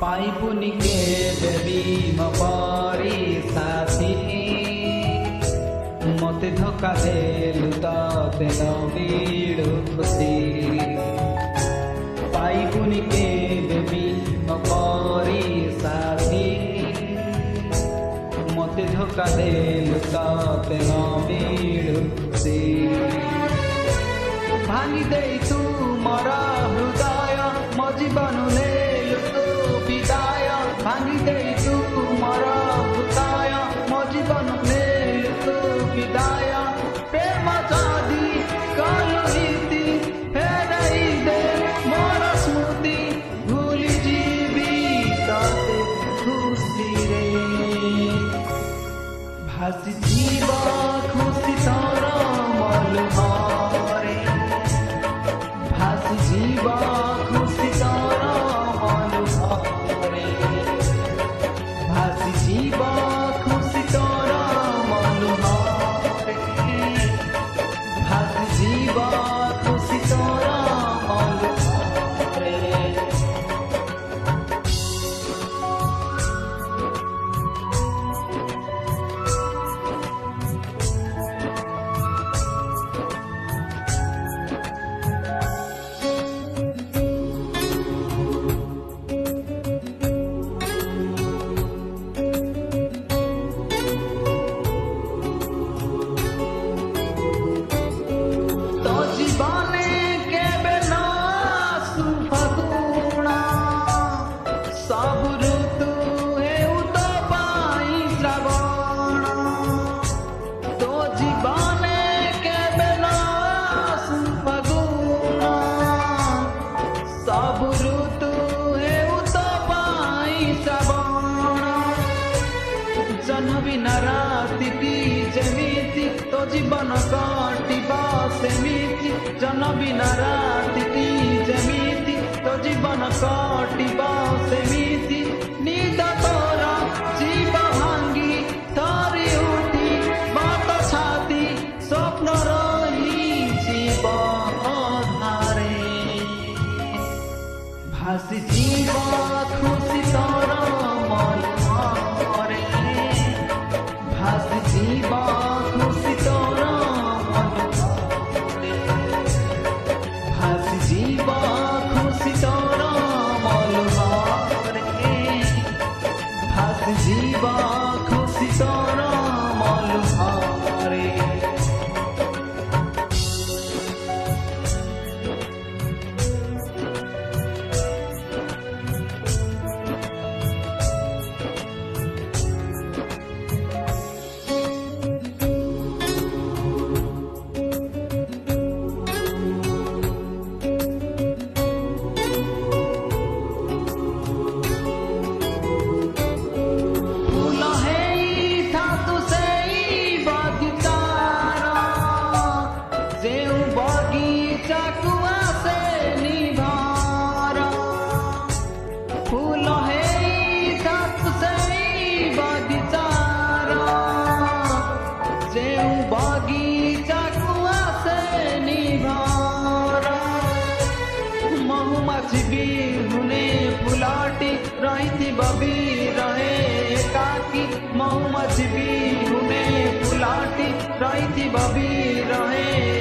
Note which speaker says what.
Speaker 1: पाइपुनि के बेबी मपारी साथी मते धोखा देलु ते नबीड़ खुशी पाइपुनि के बेबी मपारी साथी मते धोखा देलु ते नबीड़ खुशी भांगी दे तू मरा हृदय मो जीवन विदाय भांगी दे तू मरा हृदय मो जीवन विदाय प्रेम जादी कालो रीति फेराई दे मोर स्मृति भूली जीवी ताते खुशी रे भासी जीवा खुशी तारा मल हारे भासी जीवा खुशी तारा मल हारे भासी जीवा खुशी तारा मल हारे भासी जीवा खुशी तारा मल हारे जेमिति तो जीवन काटिबा सेमिति जन बिना राति जेमिति तो जीवन काटिबा सेमिति निद तोरा जीव भांगी तारी उठी बात छाती स्वप्न रही जीव धारे भासी जीव खुशी तोरा मन मारे भासी जीवा खुशी तोरा मन हारे भासी जीवा खुशी तोरा मन हारे भासी जीवा खुशी तोरा मन हारे फुलाटी रही बबी रहे एकाकी महुमची भी हुने फुलाटी रही बबी रहे